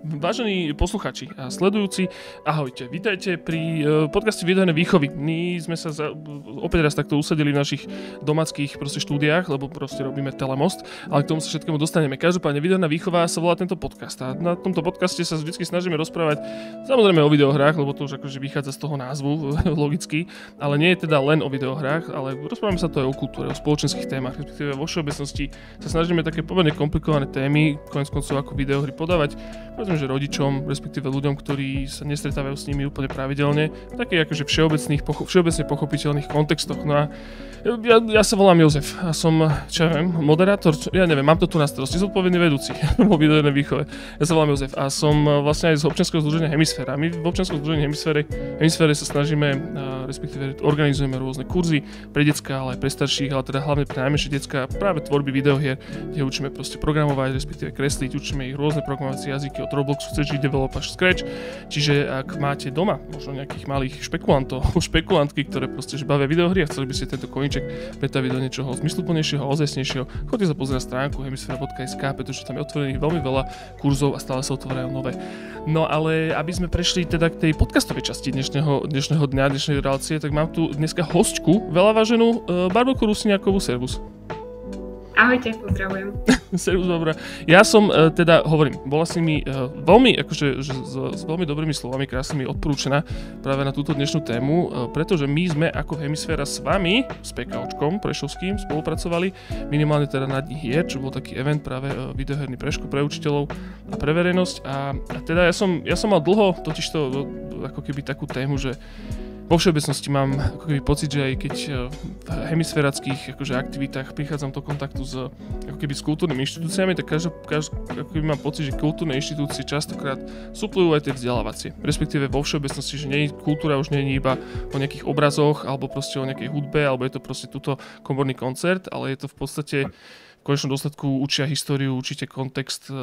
Vážení posluchači a sledujúci, ahojte, vítajte pri podcaste Videohernej výchovy. My sme sa opäť raz takto usadili v našich domáckých štúdiách, lebo robíme telemost, ale k tomu sa všetkému dostaneme. Každopádne Videoherná výchova sa volá tento podcast a na tomto podcaste sa vždy snažíme rozprávať samozrejme o videohrách, lebo to už akože vychádza z toho názvu logicky, ale nie je teda len o videohrách, ale rozprávame sa to aj o kultúre, o spoločenských témach, respektíve vo všeobecnosti sa snažíme také pomerne komplikované témy, konec koncov ako videohry podávať, povedzme, že rodičom, respektíve ľuďom, ktorí sa nestretávajú s nimi úplne pravidelne, v takých akože všeobecne pochopiteľných kontextoch. No a ja sa volám Jozef a som, moderátor, ja neviem, mám to tu na starosti, zodpovedný vedúci vo videohernej výchove. Ja sa volám Jozef a som vlastne aj z občianskeho združenia Hemisféra. My v občianskom združení Hemisfére sa snažíme, respektíve organizujeme rôzne kurzy pre decká, ale aj pre starších, ale teda hlavne pre najmenšie decká práve tvorby videohier, kde učíme programovať, respektíve kresliť, učíme ich rôzne programovacie jazyky od Robloxu, CG Develop až Scratch. Čiže ak máte doma možno nejakých malých špekulantky, ktoré že bavia videohry a chceli by ste tento koníček pretaviť do niečoho zmysluplnejšieho a ozajstnejšieho, choďte sa pozrieť na stránku hemisfera.sk, pretože tam je otvorených veľmi veľa kurzov a stále sa otvárajú nové. No ale aby sme prešli teda k tej podcastovej časti dnešného dňa, dnešnej relácie, tak mám tu dneska hostku, veľa váženú Barbelku Rusniakovú. Servus. Ahojte, pozdravujem. Servus, dobrá. Ja som bola si mi veľmi, s veľmi dobrými slovami, krásnymi odporúčená práve na túto dnešnú tému, pretože my sme ako Hemisféra s vami, s PKOčkom Prešovským, spolupracovali minimálne teda na Dni hier, čo bol taký event práve videoherný pre učiteľov a pre verejnosť a teda ja som mal dlho totižto ako keby takú tému, že vo všeobecnosti mám ako keby pocit, že aj keď v hemisférackých aktivitách prichádzam do kontaktu s kultúrnymi inštitúciami, tak ako keby mám pocit, že kultúrne inštitúcie častokrát suplujú aj tie vzdelávacie. Respektíve vo všeobecnosti, že kultúra už nie je iba o nejakých obrazoch alebo proste o nejakej hudbe, alebo je to proste túto komorný koncert, ale je to v podstate v konečnom dôsledku učia históriu, učíte kontext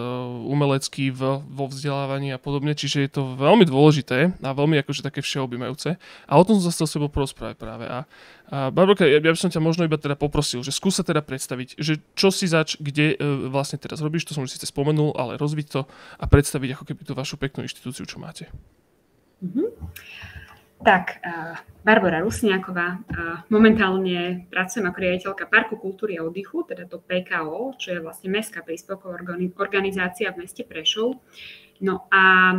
umelecký vo vzdelávaní a podobne, čiže je to veľmi dôležité a veľmi také všeobjímajúce. A o tom som sa chcel s tebou porozprávať práve. A Barbelka, ja by som ťa možno iba teda poprosil, že skús sa teda predstaviť, že čo si kde vlastne teraz robíš, to som už síce spomenul, ale rozviť to a predstaviť ako keby tú vašu peknú inštitúciu, čo máte. Tak, Barbora Rusniaková, momentálne pracujem ako riaditeľka Parku kultúry a oddychu, teda to PKO, čo je vlastne mestská príspevková organizácia v meste Prešov. No a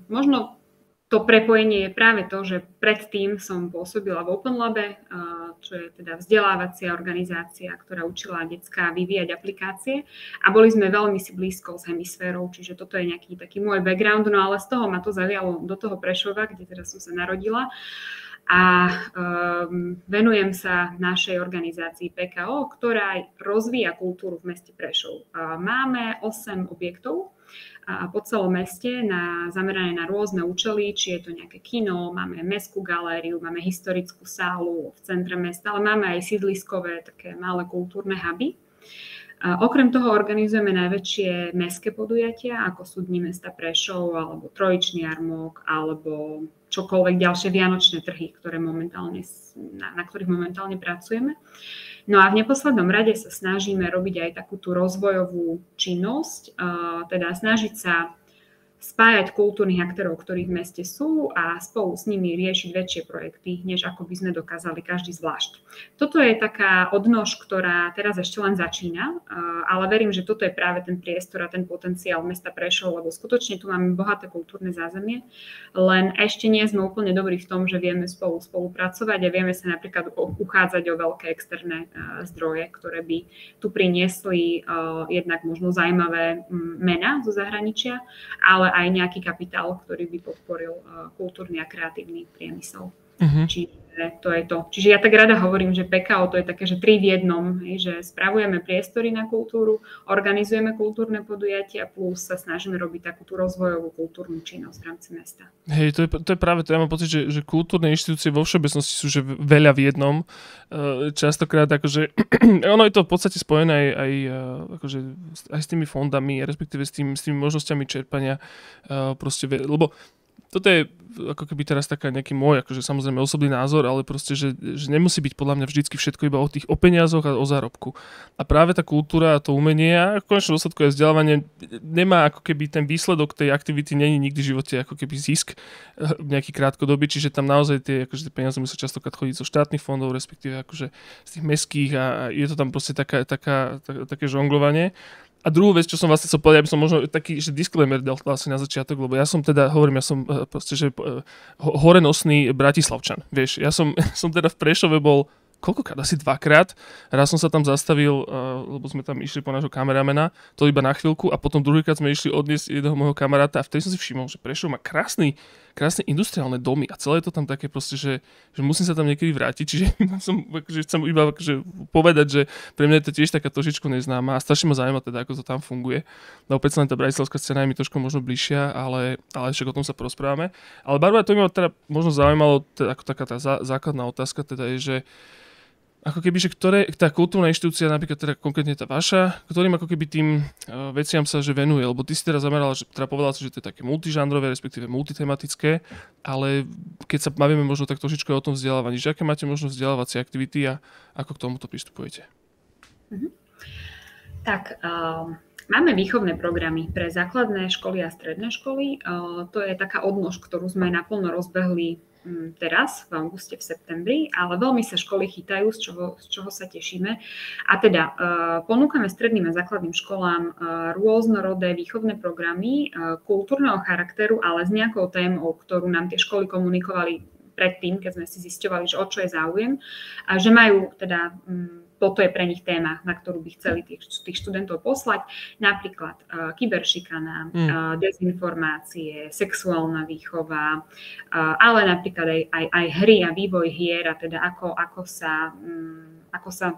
možno to prepojenie je práve to, že predtým som pôsobila v Open Labe, čo je teda vzdelávacia organizácia, ktorá učila decká vyvíjať aplikácie a boli sme veľmi si blízko s Hemisférou, čiže toto je nejaký taký môj background, no ale z toho ma to zavialo do toho Prešova, kde teda som sa narodila a venujem sa našej organizácii PKO, ktorá rozvíja kultúru v meste Prešov. Máme 8 objektov a po celom meste zamerané na rôzne účely, či je to nejaké kino, máme mestskú galériu, máme historickú sálu v centre mesta, ale máme aj sídliskové také malé kultúrne huby. Okrem toho organizujeme najväčšie mestské podujatia, ako sú Dni mesta Prešov, alebo Trojičný jarmok, alebo čokoľvek ďalšie vianočné trhy, na ktorých momentálne pracujeme. No a v neposlednom rade sa snažíme robiť aj takú tú rozvojovú činnosť, teda snažiť sa spájať kultúrnych aktérov, ktorí v meste sú a spolu s nimi riešiť väčšie projekty, než ako by sme dokázali každý zvlášť. Toto je taká odnož, ktorá teraz ešte len začína, ale verím, že toto je práve ten priestor a ten potenciál mesta Prešov, lebo skutočne tu máme bohaté kultúrne zázemie, len ešte nie sme úplne dobrí v tom, že vieme spolupracovať a vieme sa napríklad uchádzať o veľké externé zdroje, ktoré by tu priniesli jednak možno zaujímavé mená zo zahraničia, ale aj nejaký kapitál, ktorý by podporil kultúrny a kreatívny priemysel. Čiže to je to. Čiže ja tak rada hovorím, že PKO to je také, že 3 v 1, že spravujeme priestory na kultúru, organizujeme kultúrne podujatia plus sa snažíme robiť takú tú rozvojovú kultúrnu činnosť v rámci mesta. Hej, to je práve to. Ja mám pocit, že kultúrne inštitúcie vo všeobecnosti sú že veľa v jednom. Častokrát akože ono je to v podstate spojené aj s tými fondami, respektíve s tými možnosťami čerpania lebo toto je ako keby teraz taká nejaký môj, akože samozrejme osobný názor, ale proste, že nemusí byť podľa mňa vždycky všetko iba o peniazoch a o zárobku. A práve tá kultúra a to umenie a v konečnom dôsledku aj vzdelávanie nemá ako keby ten výsledok tej aktivity není nikdy v živote ako keby zisk nejaký krátkodobý, čiže tam naozaj tie peniaze musia častokrát chodiť zo štátnych fondov, respektíve akože z tých mestských a je to tam proste také žonglovanie. A druhú vec, čo som vlastne chcel povedať, aby som možno taký že disclaimer dal vlastne na začiatok, lebo ja som teda, hovorím, ja som proste, že horenosný Bratislavčan, vieš. Ja som teda v Prešove bol koľkokrát, asi 2-krát. Raz som sa tam zastavil, lebo sme tam išli po nášho kameramena, to iba na chvíľku a potom druhýkrát sme išli odniesť jedného môjho kamaráta a vtedy som si všimol, že Prešov má krásne industriálne domy a celé je to tam také proste, že musím sa tam niekedy vrátiť, čiže chcem iba povedať, že pre mňa je to tiež taká trošičku neznáma a strašne ma zaujíma teda, ako to tam funguje. No opäť len tá bratislavská scéna je mi trošku možno bližšia, ale však o tom sa porozprávame. Ale Barbara, to mi teda možno zaujímalo, teda, ako taká tá základná otázka teda je, že ako keby, že tá kultúrna inštitúcia, napríklad teda konkrétne tá vaša, ktorým ako keby tým veciam sa že venuje, lebo ty si teda zamerala, že teda povedala si, že to je také multižánrové, respektíve multitematické, ale keď sa bavíme možno tak trošičku o tom vzdelávaní, že aké máte možno vzdelávacie aktivity a ako k tomuto pristupujete? Tak, máme výchovné programy pre základné školy a stredné školy. To je taká odnož, ktorú sme naplno rozbehli teraz, v auguste, v septembri, ale veľmi sa školy chytajú, z čoho sa tešíme. A teda ponúkame stredným a základným školám rôznorodé výchovné programy kultúrneho charakteru, ale s nejakou témou, ktorú nám tie školy komunikovali predtým, keď sme si zisťovali, že o čo je záujem, a že majú teda toto je pre nich téma, na ktorú by chceli tých študentov poslať. Napríklad kyberšikana, dezinformácie, sexuálna výchova, ale napríklad aj hry a vývoj hier, a teda ako sa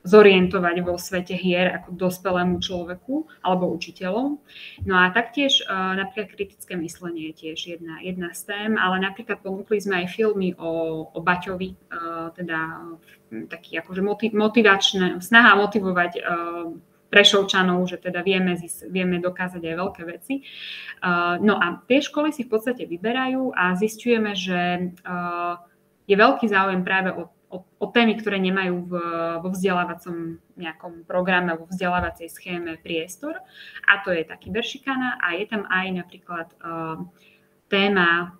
zorientovať vo svete hier ako dospelému človeku alebo učiteľom. No a taktiež napríklad kritické myslenie je tiež jedna z tém, ale napríklad ponúkli sme aj filmy o Baťovi, teda taký akože motivačné, snaha motivovať Prešovčanov, že teda vieme dokázať aj veľké veci. No a tie školy si v podstate vyberajú a zisťujeme, že je veľký záujem práve o témy, ktoré nemajú vo vzdelávacom nejakom programe, vo vzdelávacej schéme priestor. A to je tá kyberšikana a je tam aj napríklad téma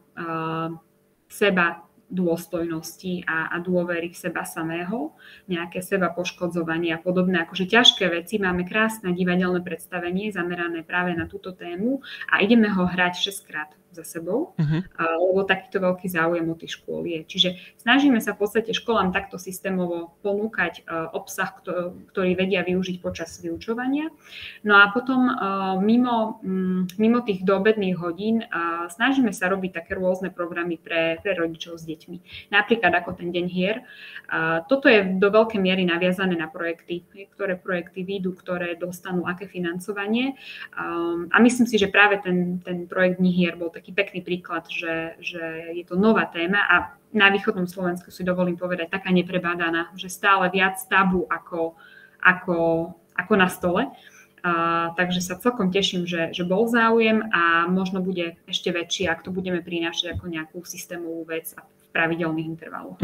seba dôstojnosti a dôvery v seba samého, nejaké seba poškodzovanie a podobné, akože ťažké veci. Máme krásne divadelné predstavenie zamerané práve na túto tému a ideme ho hrať 6-krát za sebou, lebo takýto veľký záujem o tých škôl je. Čiže snažíme sa v podstate školám takto systémovo ponúkať obsah, ktorý vedia využiť počas vyučovania. No a potom mimo tých doobedných hodín snažíme sa robiť také rôzne programy pre rodičov s deťmi. Napríklad ako ten deň hier. Toto je do veľkej miery naviazané na projekty, ktoré projekty výjdu, ktoré dostanú aké financovanie. A myslím si, že práve ten projekt Dní hier bol taký pekný príklad, že je to nová téma a na východnom Slovensku si dovolím povedať taká neprebádaná, že stále viac tabu ako na stole. Takže sa celkom teším, že bol záujem a možno bude ešte väčší, ak to budeme prinášať ako nejakú systémovú vec a v pravidelných intervaloch.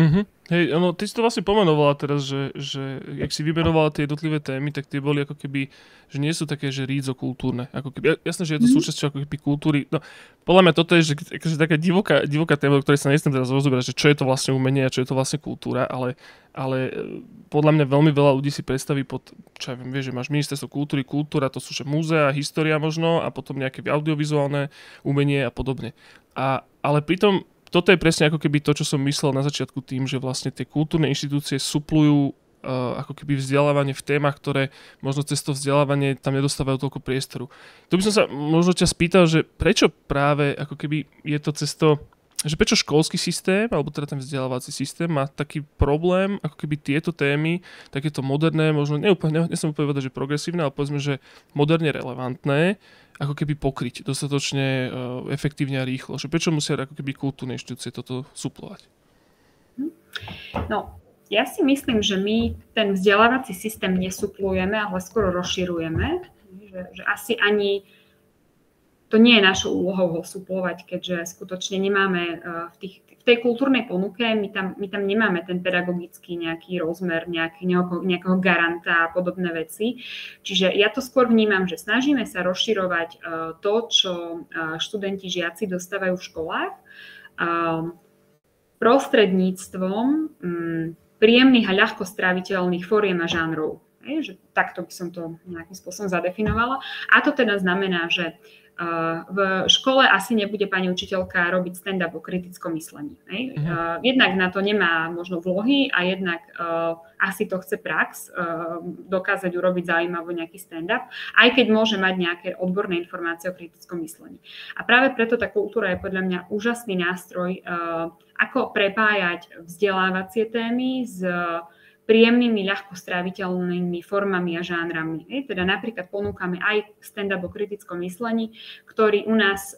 Hej, ty si to vlastne pomenovala teraz, že jak si vymenovala tie jednotlivé témy, tak tie boli ako keby, že nie sú také, že rídzo-kultúrne. Ako keby, jasné, že je to súčasťou ako keby kultúry. No, podľa mňa toto je, že taká divoká téma, o ktorej sa nechcem teraz rozoberať, že čo je to vlastne umenie a čo je to vlastne kultúra, ale podľa mňa veľmi veľa ľudí si predstaví pod, čo ja viem, vieš, že máš ministerstvo kultúry, kultúra, to sú že múzea, história možno a potom nejaké audiovizuálne umenie a podobne. Ale pritom toto je presne ako keby to, čo som myslel na začiatku tým, že vlastne tie kultúrne inštitúcie suplujú ako keby vzdelávanie v témach, ktoré možno cez to vzdelávanie tam nedostávajú toľko priestoru. Tu by som sa možno ťa spýtal, že prečo práve ako keby je to cez to, že prečo školský systém, alebo teda ten vzdelávací systém má taký problém, ako keby tieto témy, takéto moderné, možno nesem úplne povedať, že progresívne, ale povedzme, že moderne relevantné, ako keby pokryť dostatočne efektívne a rýchlo. Že prečo musia ako keby kultúrne inštitúcie toto suplovať? No, ja si myslím, že my ten vzdelávací systém nesuplujeme, ale skoro rozširujeme. Že asi ani to nie je našou úlohou ho suplovať, keďže skutočne nemáme v tej kultúrnej ponuke, my tam nemáme ten pedagogický nejaký rozmer, nejakého garanta a podobné veci. Čiže ja to skôr vnímam, že snažíme sa rozširovať to, čo študenti, žiaci dostávajú v školách, prostredníctvom príjemných a ľahko stráviteľných foriem a žánrov. Že takto by som to nejakým spôsobom zadefinovala. A to teda znamená, že v škole asi nebude pani učiteľka robiť stand-up o kritickom myslení. Jednak na to nemá možno vlohy a jednak asi to chce prax, dokázať urobiť zaujímavo nejaký stand-up, aj keď môže mať nejaké odborné informácie o kritickom myslení. A práve preto tá kultúra je podľa mňa úžasný nástroj, ako prepájať vzdelávacie témy s príjemnými, ľahko stráviteľnými formami a žánrami. Teda napríklad ponúkame aj stand-up o kritickom myslení, ktorý u nás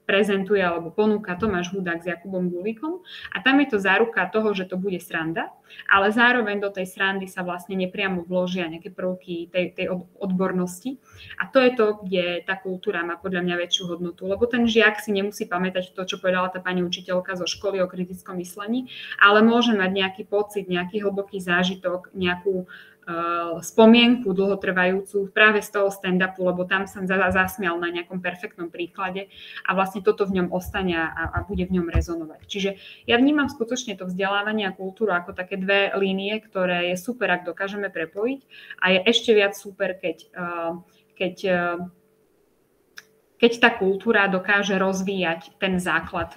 prezentuje alebo ponúka Tomáš Hudák s Jakubom Gulíkom. A tam je to záruka toho, že to bude sranda, ale zároveň do tej srandy sa vlastne nepriamo vložia nejaké prvky tej odbornosti. A to je to, kde tá kultúra má podľa mňa väčšiu hodnotu, lebo ten žiak si nemusí pamätať to, čo povedala tá pani učiteľka zo školy o kritickom myslení, ale môže mať nejaký pocit, nejaký hlboký zážitok, nejakú spomienku dlhotrvajúcu práve z toho stand-upu, lebo tam som zasmial na nejakom perfektnom príklade a vlastne toto v ňom ostane a bude v ňom rezonovať. Čiže ja vnímam skutočne to vzdelávanie a kultúru ako také dve línie, ktoré je super, ak dokážeme prepojiť, a je ešte viac super, keď tá kultúra dokáže rozvíjať ten základ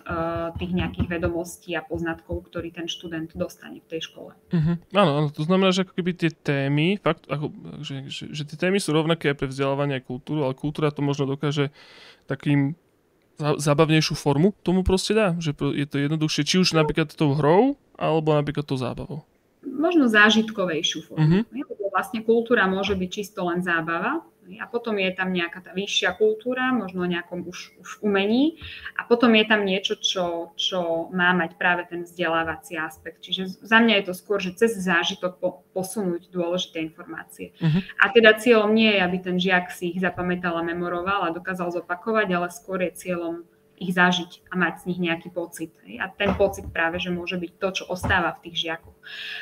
tých nejakých vedomostí a poznatkov, ktorý ten študent dostane v tej škole. Áno, to znamená, že ako keby tie témy, fakt, že tie témy sú rovnaké pre vzdelávanie a kultúru, ale kultúra to možno dokáže takým zábavnejšiu formu tomu proste dá, že je to jednoduchšie, či už napríklad tou hrou, alebo napríklad tou zábavou. Možno zážitkovejšiu formu. Lebo vlastne kultúra môže byť čisto len zábava, a potom je tam nejaká tá vyššia kultúra, možno nejakom už umení, a potom je tam niečo, čo má mať práve ten vzdelávací aspekt. Čiže za mňa je to skôr, že cez zážitok posunúť dôležité informácie. A teda cieľom nie je, aby ten žiak si ich zapamätal a memoroval a dokázal zopakovať, ale skôr je cieľom ich zažiť a mať z nich nejaký pocit. A ten pocit práve, že môže byť to, čo ostáva v tých žiakoch.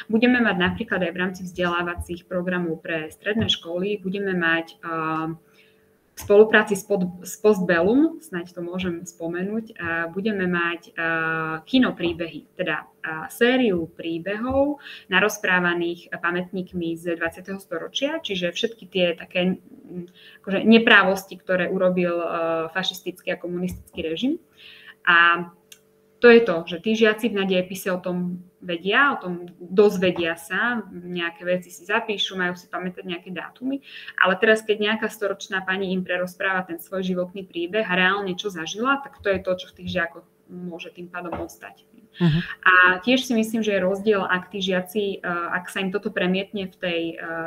Budeme mať napríklad aj v rámci vzdelávacích programov pre stredné školy, budeme mať v spolupráci s Postbellum, snáď to môžem spomenúť, budeme mať kinopríbehy, teda sériu príbehov narozprávaných pamätníkmi z 20. storočia, čiže všetky tie také akože neprávosti, ktoré urobil fašistický a komunistický režim. A to je to, že tí žiaci v dejepise o tom vedia, o tom dozvedia sa, nejaké veci si zapíšu, majú si pamätať nejaké dátumy, ale teraz, keď nejaká storočná pani im prerozpráva ten svoj životný príbeh a reálne čo zažila, tak to je to, čo v tých žiakoch môže tým pádom ostať. A tiež si myslím, že je rozdiel, ak tí žiaci, ak sa im toto premietne v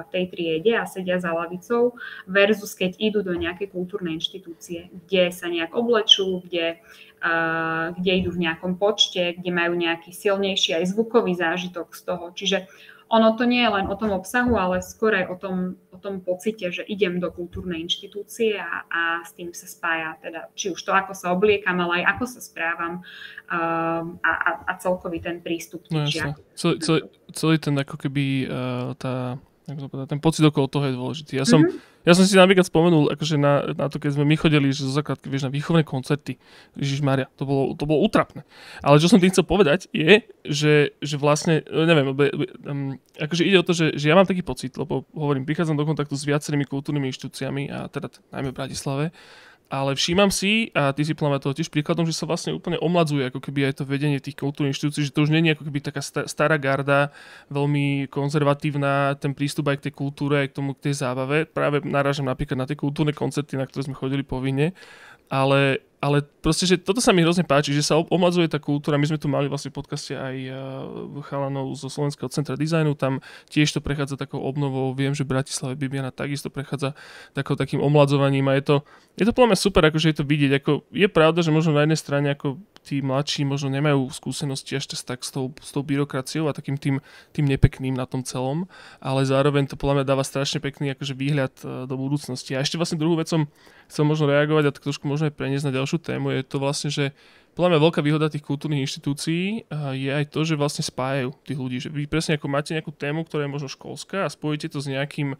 tej triede a sedia za lavicou, versus keď idú do nejakej kultúrnej inštitúcie, kde sa nejak oblečú, kde idú v nejakom počte, kde majú nejaký silnejší aj zvukový zážitok z toho. Čiže ono to nie je len o tom obsahu, ale skôr aj o tom pocite, že idem do kultúrnej inštitúcie a s tým sa spája teda, či už to, ako sa obliekam, ale aj ako sa správam a celkový ten prístup. No, celý ten ako keby ten pocit okolo toho je dôležitý. Ja som si napríklad spomenul, akože na to, keď sme my chodili že zo základky, vieš, na výchovné koncerty. Ježišmaria, to bolo útrapné. Ale čo som tým chcel povedať je, že vlastne, neviem, akože ide o to, že ja mám taký pocit, lebo hovorím, prichádzam do kontaktu s viacerými kultúrnymi inštitúciami a teda najmä v Bratislave, ale všímam si, a ty si pláva toho tiež príkladom, že sa vlastne úplne omladzuje ako keby aj to vedenie tých kultúrnych inštitúcií, že to už nie je ako keby taká stará garda, veľmi konzervatívna, ten prístup aj k tej kultúre, aj k tej zábave. Práve narážam napríklad na tie kultúrne koncerty, na ktoré sme chodili povinne, ale proste, že toto sa mi hrozne páči, že sa omladzuje tá kultúra. My sme tu mali vlastne v podcaste aj chalanov zo Slovenského centra dizajnu, tam tiež to prechádza takou obnovou. Viem, že v Bratislave Bibiana takisto prechádza takým omladzovaním a je to podľa mňa super, akože je to vidieť. Ako, je pravda, že možno na jednej strane ako tí mladší možno nemajú skúsenosti ešte tak s tou byrokraciou a takým tým nepekným na tom celom, ale zároveň to podľa mňa dáva strašne pekný akože výhľad do budúcnosti. A ešte vlastne druhú vec som chcel možno reagovať a trošku možno aj preniesť na ďalšiu tému, je to vlastne, že podľa mňa veľká výhoda tých kultúrnych inštitúcií je aj to, že vlastne spájajú tých ľudí, že vy presne ako máte nejakú tému, ktorá je možno školská a spojíte to s nejakým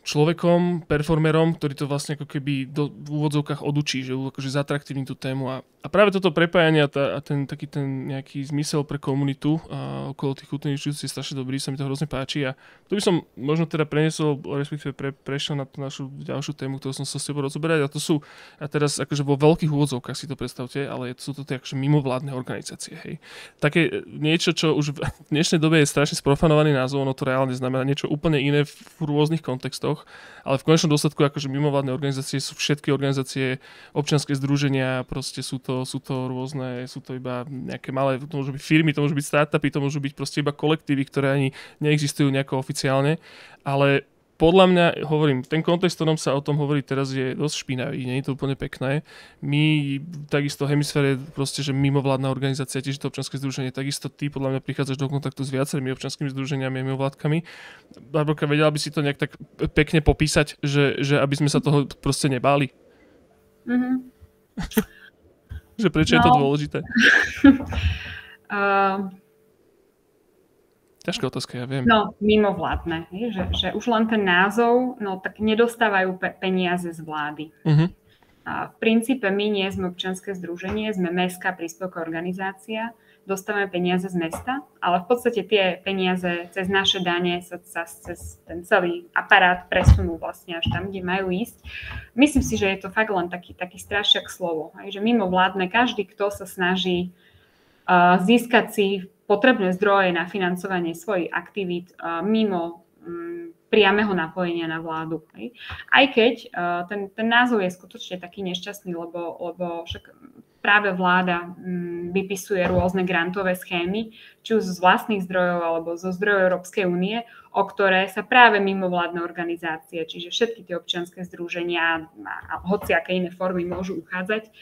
človekom, performerom, ktorý to vlastne ako keby v úvodzovkách odučí, že akože zatraktívni tú tému a práve toto prepájanie a ten taký ten nejaký zmysel pre komunitu okolo tých kultúrnych inštitúcií je strašne dobrý, sa mi to hrozne páči a to by som možno teda preniesol, respektíve prešiel na tú našu ďalšiu tému, ktorú som sa s tebou rozoberať a to sú, a teraz akože vo veľkých úvodzovkách si to predstavte, ale sú to tie akože mimovládne organizácie, hej. Také niečo, čo už v dnešnej dobe je strašne sprofanovaný názov, ono to reálne znamená niečo úplne iné v rôznych kontextoch. Ale v konečnom dôsledku akože mimovládne organizácie sú všetky organizácie, občianske združenia, proste sú to rôzne, sú to iba nejaké malé, to môžu byť firmy, to môžu byť startupy, to môžu byť proste iba kolektívy, ktoré ani neexistujú nejako oficiálne, ale podľa mňa, hovorím, ten kontext, v ktorom sa o tom hovorí teraz, je dosť špinavý, nie je to úplne pekné. My, takisto Hemisfér je proste, že mimovládna organizácia, tiež to občianske združenie, takisto ty podľa mňa prichádzaš do kontaktu s viacerými občianskými združeniami a mimovládkami. Barborka, vedela by si to nejak tak pekne popísať, že aby sme sa toho proste nebáli? Mm-hmm. Že prečo je to dôležité? Ťažká otázka, ja viem. No, mimovládne, že už len ten názov, no tak nedostávajú peniaze z vlády. Uh-huh. A v princípe my nie sme občianske združenie, sme mestská príspevková organizácia, dostávame peniaze z mesta, ale v podstate tie peniaze cez naše dane sa cez ten celý aparát presunú vlastne až tam, kde majú ísť. Myslím si, že je to fakt len taký strašiak slovo, že mimovládne, každý, kto sa snaží získať si potrebné zdroje na financovanie svojich aktivít mimo priameho napojenia na vládu. Aj keď ten názov je skutočne taký nešťastný, lebo však práve vláda vypisuje rôzne grantové schémy, či už z vlastných zdrojov alebo zo zdrojov Európskej únie, o ktoré sa práve mimovládne organizácie, čiže všetky tie občianske združenia a hociaké iné formy môžu uchádzať.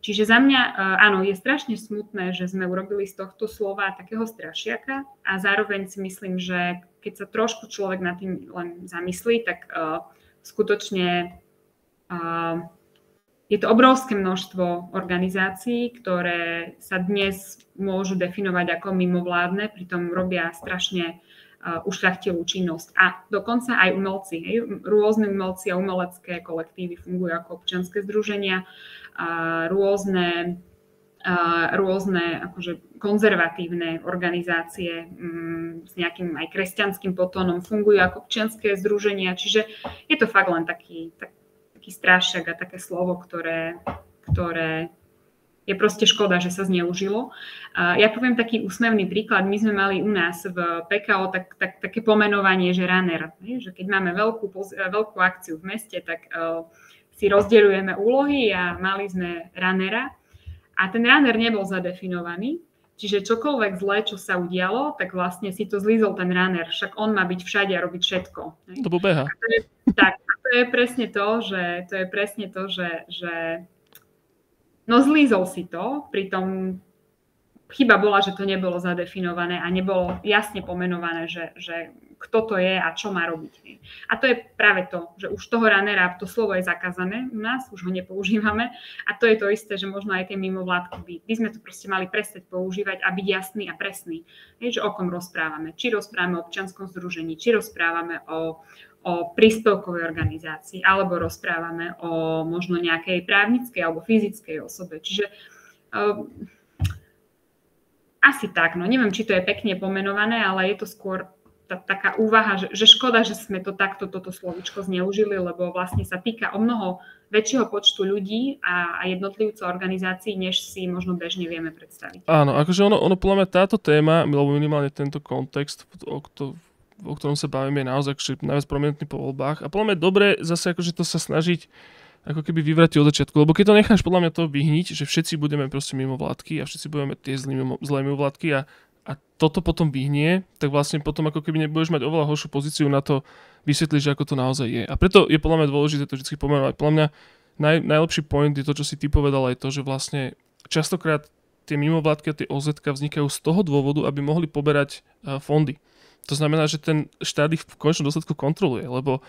Čiže za mňa, áno, je strašne smutné, že sme urobili z tohto slova takého strašiaka a zároveň si myslím, že keď sa trošku človek nad tým len zamyslí, tak skutočne je to obrovské množstvo organizácií, ktoré sa dnes môžu definovať ako mimovládne, pritom robia strašne ušľachtilú činnosť. A dokonca aj umelci. Rôzne umelci a umelecké kolektívy fungujú ako občianske združenia, rôzne akože konzervatívne organizácie s nejakým aj kresťanským potónom fungujú ako občianske združenia. Čiže je to fakt len taký strášak a také slovo, ktoré je proste škoda, že sa zneužilo. Ja poviem taký úsmevný príklad. My sme mali u nás v PKO také pomenovanie, že runner. Že keď máme veľkú akciu v meste, tak si rozdeľujeme úlohy a mali sme runnera. A ten runner nebol zadefinovaný. Čiže čokoľvek zlé, čo sa udialo, tak vlastne si to zlízol ten runner. Však on má byť všade a robiť všetko. To pobeha. To je presne to, že no zlízol si to, pritom chyba bola, že to nebolo zadefinované a nebolo jasne pomenované, že kto to je a čo má robiť. A to je práve to, že už toho runnera, to slovo je zakázané u nás, už ho nepoužívame a to je to isté, že možno aj tie mimovládky by sme to proste mali prestať používať a byť jasný a presný, že o kom rozprávame. Či rozprávame o občianskom združení, či rozprávame o príspevkovej organizácii, alebo rozprávame o možno nejakej právnickej alebo fyzickej osobe. Čiže asi tak, no neviem, či to je pekne pomenované, ale je to skôr taká úvaha, že škoda, že sme to takto, toto slovíčko zneužili, lebo vlastne sa týka o mnoho väčšieho počtu ľudí a jednotlivcov organizácií, než si možno bežne vieme predstaviť. Áno, akože ono podľa mňa táto téma, alebo minimálne tento kontext, o ktorom sa bavíme, je naozaj najviac prominentný po voľbách. A podľa mňa je dobre zase akože to sa snažiť ako keby vyvratiť od začiatku. Lebo keď to necháš podľa mňa to vyhniť, že všetci budeme proste mimo vládky a všetci budeme tie zlé mimo vládky a toto potom vyhnie, tak vlastne potom ako keby nebudeš mať oveľa horšiu pozíciu na to vysvetliť, že ako to naozaj je. A preto je podľa mňa dôležité to vždy pomenovať. Podľa mňa najlepší point je to, čo si ty povedal, aj to, že vlastne častokrát tie mimovládky a tie OZ-ka vznikajú z toho dôvodu, aby mohli poberať fondy. To znamená, že ten štát ich v konečnom dôsledku kontroluje, lebo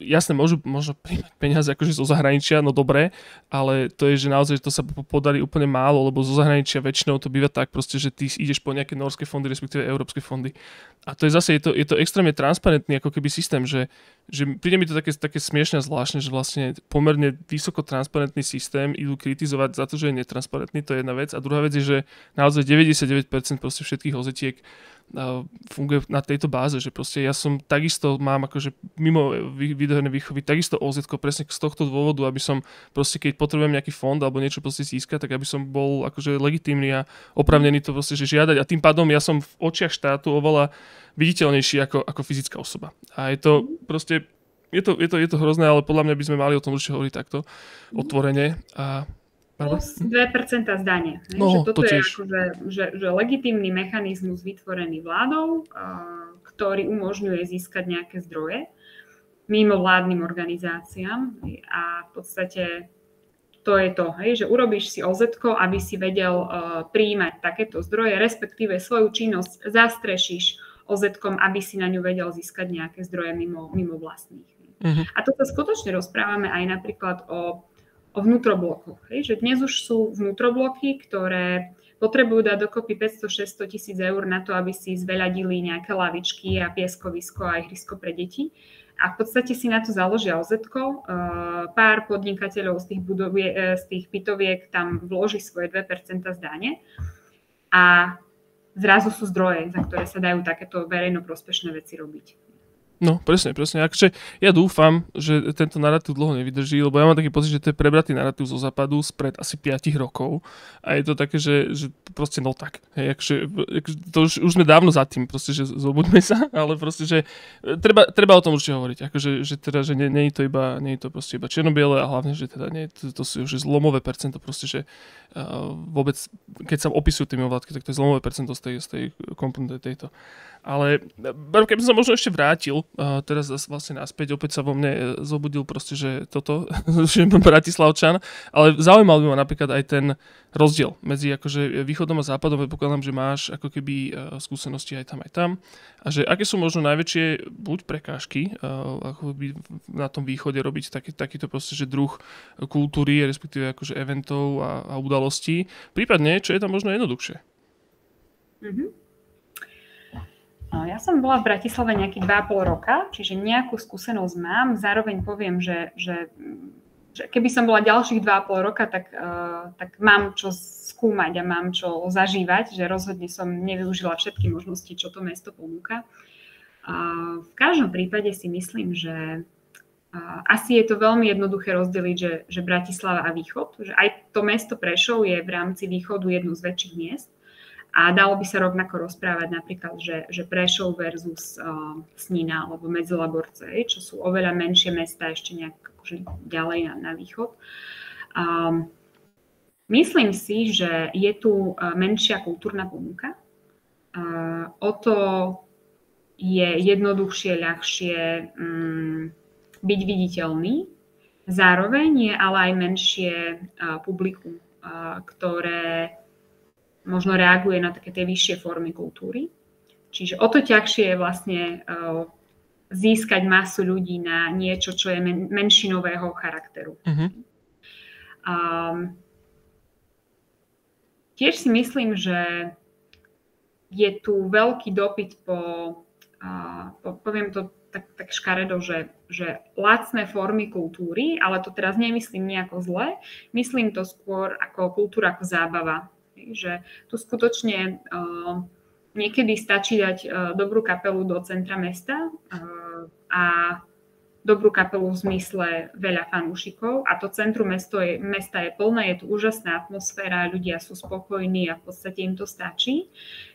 jasne, možno príjmať peniaze akože zo zahraničia, no dobre, ale to je, že naozaj to sa podarí úplne málo, lebo zo zahraničia väčšinou to býva tak proste, že ty ideš po nejaké norské fondy, respektíve európske fondy. A to je zase, je to extrémne transparentný ako keby systém, že príde mi to také smiešne a zvláštne, že vlastne pomerne vysoko transparentný systém idú kritizovať za to, že je netransparentný, to je jedna vec. A druhá vec je, že naozaj 99% proste všetkých ozetiek funguje na tejto báze, že proste ja som takisto mám akože mimo videohernej výchovy takisto OZ-ko presne z tohto dôvodu, aby som proste keď potrebujem nejaký fond alebo niečo proste získať, tak aby som bol akože legitímny a oprávnený to proste že žiadať a tým pádom ja som v očiach štátu oveľa viditeľnejší ako fyzická osoba. A je to proste je to hrozné, ale podľa mňa by sme mali o tom určite hovoriť takto otvorene a plus 2% zdanie. No, že toto to je tiež. akože, že legitímny mechanizmus vytvorený vládou, ktorý umožňuje získať nejaké zdroje mimo vládnym organizáciám a v podstate to je to, hej, že urobíš si OZ-ko, aby si vedel prijímať takéto zdroje, respektíve svoju činnosť zastrešíš OZ-kom, aby si na ňu vedel získať nejaké zdroje mimo vlastných. Uh-huh. A toto skutočne rozprávame aj napríklad o vnútroblokoch. Že dnes už sú vnútrobloky, ktoré potrebujú dať dokopy 500-600 tisíc eur na to, aby si zveľadili nejaké lavičky a pieskovisko a ihrisko pre deti. A v podstate si na to založia OZ-ko. Pár podnikateľov z tých bytoviek tam vloží svoje 2% zdane a zrazu sú zdroje, za ktoré sa dajú takéto verejnoprospešné veci robiť. No, presne. Akože ja dúfam, že tento narratív dlho nevydrží, lebo ja mám taký pocit, že to je prebratý narratív zo západu spred asi 5 rokov a je to také, že proste no tak. Hej, akože, to už sme dávno za tým, proste, že zobuďme sa, ale proste, že treba o tom určite hovoriť. Akože, že nie je to proste iba čierno-biele a hlavne, že teda nie, to sú už zlomové percento, proste, že vôbec, keď sa opisujú tie mimovládky, tak to je zlomové percento z tej komponenty tejto. Ale keby som sa možno ešte vrátil, teraz vlastne naspäť, opäť sa vo mne zobudil proste, že toto, že Bratislavčan, ale zaujímal by ma napríklad aj ten rozdiel medzi akože východom a západom, predpokladám, že máš ako keby skúsenosti aj tam. A že aké sú možno najväčšie buď prekážky, ako by na tom východe robiť takýto proste, že druh kultúry, respektíve akože eventov a udalostí, prípadne, čo je tam možno jednoduchšie. Mhm. Ja som bola v Bratislave nejakých 2,5 roka, čiže nejakú skúsenosť mám. Zároveň poviem, že keby som bola ďalších 2,5 roka, tak mám čo skúmať a mám čo zažívať, že rozhodne som nevyužila všetky možnosti, čo to mesto ponúka. V každom prípade si myslím, že asi je to veľmi jednoduché rozdeliť, že Bratislava a východ, že aj to mesto Prešov je v rámci východu jedno z väčších miest. A dalo by sa rovnako rozprávať napríklad, že Prešov versus Snina alebo Medzilaborce, čo sú oveľa menšie mestá ešte nejak akože ďalej na východ. Myslím si, že je tu menšia kultúrna ponuka. O to je jednoduchšie, ľahšie byť viditeľný. Zároveň je ale aj menšie publikum, ktoré možno reaguje na také tie vyššie formy kultúry. Čiže o to ťažšie je vlastne získať masu ľudí na niečo, čo je menšinového charakteru. Uh-huh. Tiež si myslím, že je tu veľký dopyt poviem to tak škaredo, že lacné formy kultúry, ale to teraz nemyslím nejako zle, myslím to skôr ako kultúra, ako zábava. Že tu skutočne niekedy stačí dať dobrú kapelu do centra mesta a dobrú kapelu v zmysle veľa fanúšikov a to centrum mesta je plné, je tu úžasná atmosféra, ľudia sú spokojní a v podstate im to stačí.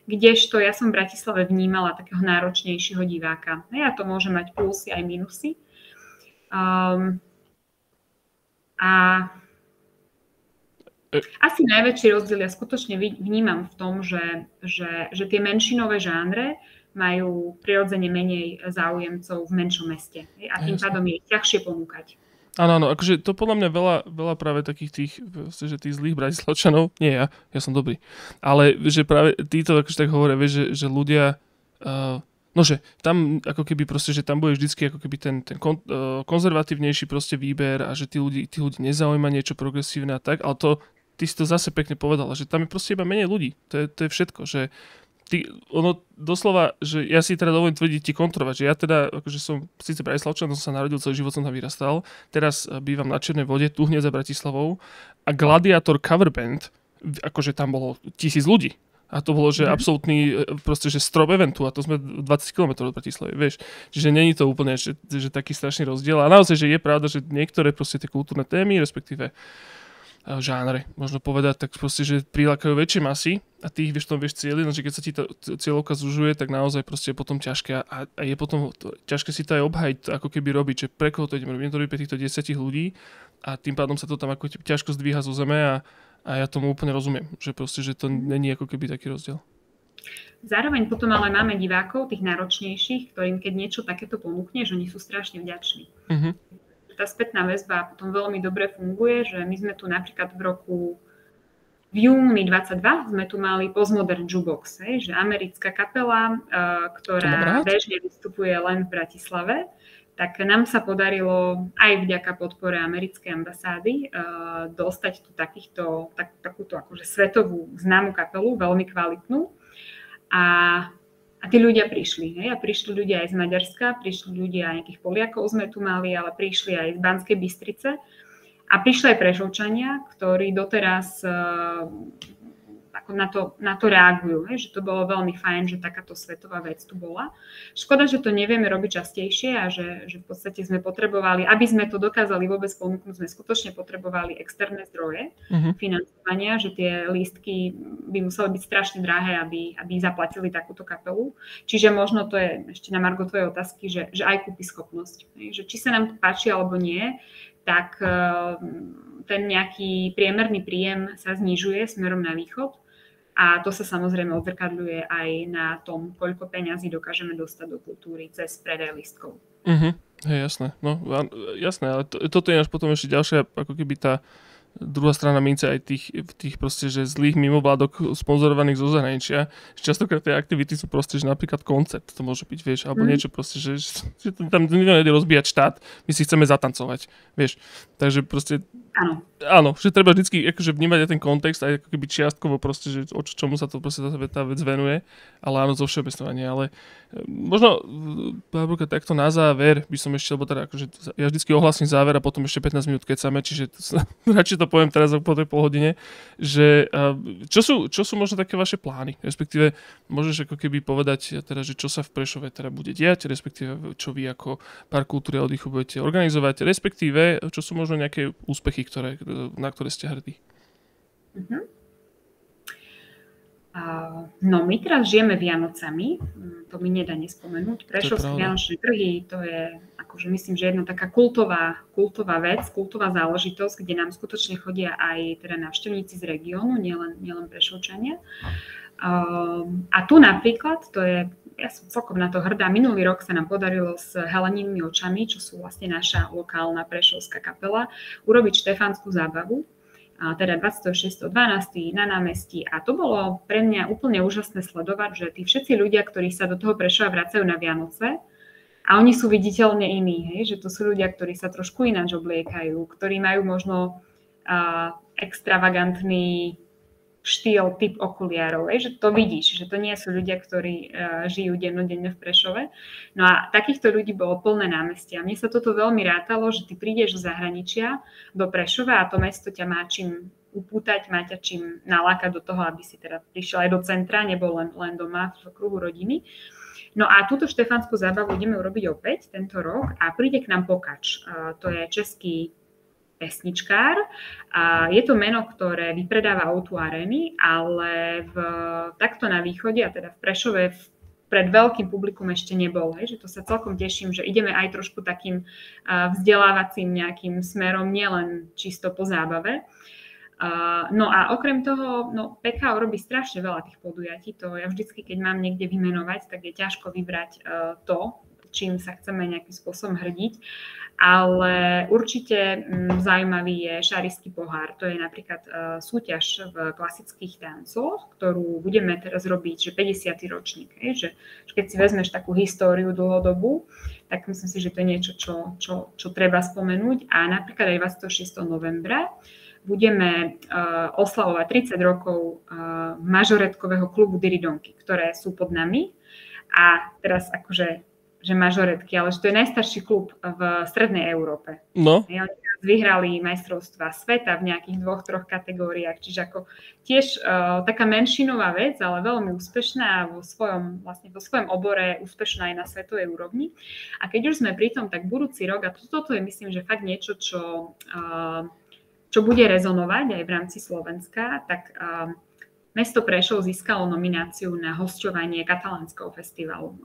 Kdežto ja som v Bratislave vnímala takého náročnejšieho diváka. Ja to môže mať plusy aj minusy. Asi najväčší rozdiel ja skutočne vnímam v tom, že tie menšinové žánre majú prirodzene menej záujemcov v menšom meste. A tým pádom je ich ťažšie ponúkať. Áno, akože to podľa mňa veľa práve takých tých, že tých zlých Bratislavčanov, nie ja som dobrý, ale že práve títo akože tak hovoria, vieš, že ľudia, no že tam ako keby proste, že tam bude vždycky ako keby ten konzervatívnejší proste výber a že tí ľudí nezaujíma niečo progresívne a tak, ale to, ty si to zase pekne povedala, že tam je proste iba menej ľudí, to je všetko, že ono doslova, že ja si teda dovolím tvrdiť ti kontrovať, že ja teda, akože som síce Bratislavčan, som sa narodil, celý život som tam vyrastal, teraz bývam na Čiernej Vode, tu hneď za Bratislavou a Gladiator cover band, akože tam bolo 1000 ľudí. A to bolo, že absolútny proste, že strop eventu a to sme 20 km od Bratislavy, vieš. Čiže není to úplne, že taký strašný rozdiel. A naozaj, že je pravda, že niektoré proste tie kultúrne témy, respektíve žánre, možno povedať, tak proste, že prilákajú väčšie masy a ty ich vieš cieliť, že keď sa ti tá cieľovka zužuje, tak naozaj proste je potom ťažké a je potom ťažké si to aj obhajiť, ako keby robiť, že pre koho to ideme robiť pre týchto 10 ľudí a tým pádom sa to tam ako ťažko zdvíha zo zeme a ja tomu úplne rozumiem, že proste, že to není ako keby taký rozdiel. Zároveň potom ale máme divákov, tých náročnejších, ktorým keď niečo takéto ponúkneš, oni sú strašne vďační. Uh-huh. Tá spätná väzba potom veľmi dobre funguje, že my sme tu napríklad v júni 22 sme tu mali Postmodern Jukebox, že americká kapela, ktorá bežne vystupuje len v Bratislave, tak nám sa podarilo aj vďaka podpore americkej ambasády dostať tu takúto akože svetovú známu kapelu, veľmi kvalitnú. A tí ľudia prišli. A prišli ľudia aj z Maďarska, prišli ľudia aj nejakých Poliakov sme tu mali, ale prišli aj z Banskej Bystrice. A prišli aj Prešovčania, ktorí doteraz ako na to reagujú. Že to bolo veľmi fajn, že takáto svetová vec tu bola. Škoda, že to nevieme robiť častejšie a že v podstate sme potrebovali, aby sme to dokázali vôbec ponúknuť, sme skutočne potrebovali externé zdroje financovania, že tie lístky by museli byť strašne drahé, aby zaplatili takúto kapelu. Čiže možno to je ešte na margo tvojej otázky, že aj kúpyschopnosť. Že či sa nám to páči alebo nie, tak ten nejaký priemerný príjem sa znižuje smerom na východ a to sa samozrejme odzrkadľuje aj na tom, koľko peňazí dokážeme dostať do kultúry cez predaj lístkov. Jasné. No, jasné, ale toto je až potom ešte ďalšia, ako keby tá druhá strana mince aj tých proste, že zlých mimovládok sponzorovaných zo zahraničia. Častokrát tie aktivity sú proste, že napríklad koncert, to môže byť, vieš, alebo niečo proste, že tam nejde rozbíjať štát, my si chceme zatancovať, vieš. Takže proste áno, že treba vždycky akože vnímať aj ten kontext, aj ako keby čiastkovo proste, že čomu sa to proste tá vec venuje, ale áno, zo všeobecňovania, ale možno takto na záver by som ešte, lebo teda akože ja vždycky ohlasím záver a potom ešte 15 minút kecame, čiže radšej to poviem teraz po tej polhodine, že čo sú možno také vaše plány, respektíve môžeš ako keby povedať teda, že čo sa v Prešove teda bude diať, respektíve čo vy ako Park kultúry a oddychu budete organizovať, respektíve čo sú možno nejaké úspechy, na ktoré ste hrdí. No my teraz žijeme Vianocami, to mi nedá nespomenúť. Prešovské vianočné trhy, to je akože myslím, že jedna taká kultová vec, kultová záležitosť, kde nám skutočne chodia aj teda návštevníci z regiónu, nielen Prešovčania. A tu napríklad, ja som celkom na to hrdá, minulý rok sa nám podarilo s Heleninými očami, čo sú vlastne naša lokálna prešovská kapela, urobiť štefánsku zábavu, teda 26.12. na námestí. A to bolo pre mňa úplne úžasné sledovať, že tí všetci ľudia, ktorí sa do toho Prešova vracajú na Vianoce, a oni sú viditeľne iní, že to sú ľudia, ktorí sa trošku ináč obliekajú, ktorí majú možno extravagantný štýl, typ okuliarov, že to vidíš, že to nie sú ľudia, ktorí žijú dennodenne v Prešove. No a takýchto ľudí bolo plné námestia. Mne sa toto veľmi rátalo, že ty prídeš z zahraničia do Prešova a to mesto ťa má čím upútať, má ťa čím nalákať do toho, aby si teda prišiel aj do centra, nebol len doma v kruhu rodiny. No a túto štefánsku zábavu ideme urobiť opäť tento rok a príde k nám Pokač. To je český pesničkár. Je to meno, ktoré vypredáva O2 Areny, ale takto na východe, a teda v Prešove pred veľkým publikum ešte nebol. Že to sa celkom teším, že ideme aj trošku takým vzdelávacím nejakým smerom, nielen čisto po zábave. No a okrem toho, PKO robí strašne veľa tých podujatí. To ja vždycky, keď mám niekde vymenovať, tak je ťažko vybrať to, čím sa chceme nejakým spôsobom hrdiť. Ale určite zaujímavý je Šarišský pohár. To je napríklad súťaž v klasických tancoch, ktorú budeme teraz robiť, že 50. ročník. Že keď si vezmeš takú históriu dlhodobú, tak myslím si, že to je niečo, čo treba spomenúť. A napríklad aj 26. novembra budeme oslavovať 30 rokov mažoretkového klubu Diridonky, ktoré sú pod nami. A teraz akože že mažoretky, ale že to je najstarší klub v strednej Európe. No. Oni vyhrali majstrovstvá sveta v nejakých 2-3 kategóriách, čiže ako tiež taká menšinová vec, ale veľmi úspešná a vo svojom obore úspešná aj na svetovej úrovni. A keď už sme pri tom, tak budúci rok, a toto je myslím, že fakt niečo, čo bude rezonovať aj v rámci Slovenska, tak mesto Prešov získalo nomináciu na hosťovanie katalánskeho festivalu.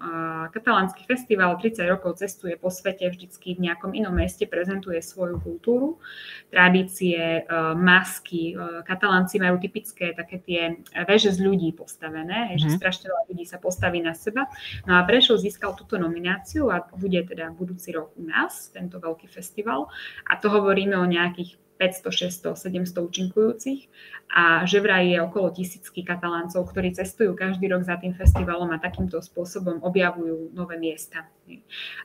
Katalánsky festival 30 rokov cestuje po svete, vždycky v nejakom inom meste prezentuje svoju kultúru, tradície, masky. Katalánci majú typické také tie veže z ľudí postavené, že strašne veľa ľudí sa postaví na seba. No a Prešov získal túto nomináciu a bude teda budúci rok u nás, tento veľký festival. A to hovoríme o nejakých 500, 600, 700 účinkujúcich a že vraj je okolo 1000 Kataláncov, ktorí cestujú každý rok za tým festivalom a takýmto spôsobom objavujú nové miesta.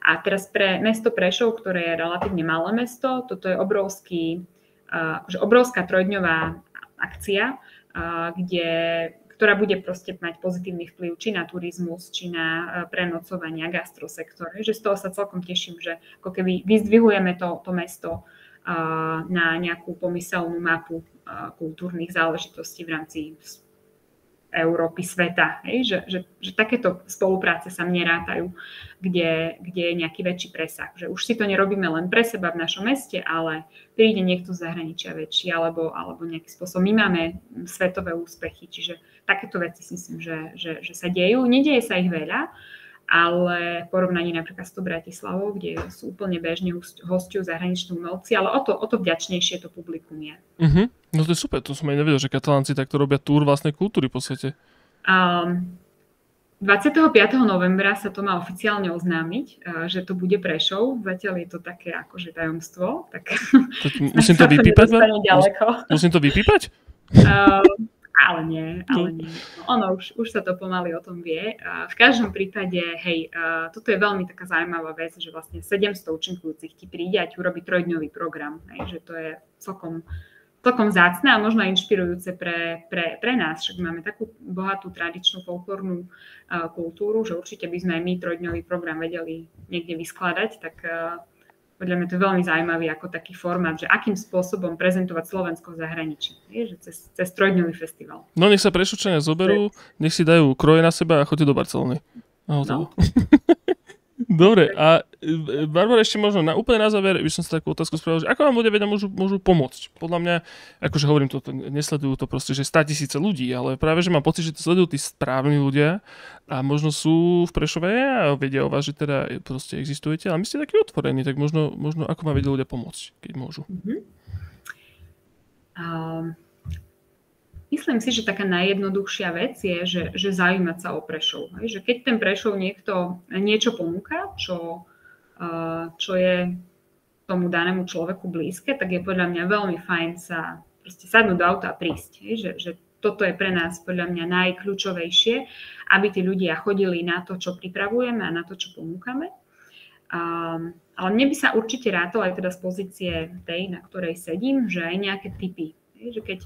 A teraz pre mesto Prešov, ktoré je relatívne malé mesto, toto je obrovská trojdňová akcia, ktorá bude proste mať pozitívny vplyv či na turizmus, či na prenocovania, gastrosektor. Že z toho sa celkom teším, že ako keby vyzdvihujeme to mesto na nejakú pomyselnú mapu kultúrnych záležitostí v rámci Európy, sveta. Že takéto spolupráce sa mne rátajú, kde je nejaký väčší presah. Že už si to nerobíme len pre seba v našom meste, ale príde niekto z zahraničia väčší, alebo nejakým spôsobom my máme svetové úspechy. Čiže takéto veci si myslím, že sa dejú. Nedieje sa ich veľa, ale v porovnaní napríklad s tou Bratislavou, kde sú úplne bežne hosťujú zahraniční umelci, ale o to vďačnejšie to publikum je. Uh-huh. No to je super, to som aj nevedel, že Katalánci takto robia túr vlastnej kultúry v podstate. 25. novembra sa to má oficiálne oznámiť, že to bude Prešov. Zatiaľ je to také akože tajomstvo. Tak musím to vypípať? Musím to vypípať? Ale nie. Ono už sa to pomaly o tom vie. V každom prípade, toto je veľmi taká zaujímavá vec, že vlastne 700 účinkujúcich ti príde a ti urobí 3-dňový program. Že to je celkom vzácne a možno inšpirujúce pre nás. Však máme takú bohatú tradičnú folklórnu kultúru, že určite by sme aj my 3-dňový program vedeli niekde vyskladať, tak podľa mňa to je veľmi zaujímavý ako taký formát, že akým spôsobom prezentovať Slovensko v zahraničí. Že cez 3-dňový festival. No nech sa Prešovčania zoberú, nech si dajú kroje na seba a choďte do Barcelony. No. Dobre, a Barbara, ešte možno úplne na záver by som sa takú otázku spravil, že ako vám ľudia môžu pomôcť? Podľa mňa, akože hovorím toto, nesledujú to proste, že 100 000 ľudí, ale práve, že mám pocit, že to sledujú tí správni ľudia a možno sú v Prešove a vedia o vás, že teda proste existujete, ale my ste takí otvorení, tak možno ako vám vedia ľudia pomôcť, keď môžu? Myslím si, že taká najjednoduchšia vec je, že zaujímať sa o Prešov. Že keď ten Prešov niekto niečo ponúka, čo je tomu danému človeku blízke, tak je podľa mňa veľmi fajn sa proste sadnúť do auta a prísť. Že toto je pre nás podľa mňa najkľúčovejšie, aby tí ľudia chodili na to, čo pripravujeme a na to, čo ponúkame. Ale mne by sa určite rátalo aj teda z pozície tej, na ktorej sedím, že aj nejaké tipy. Že keď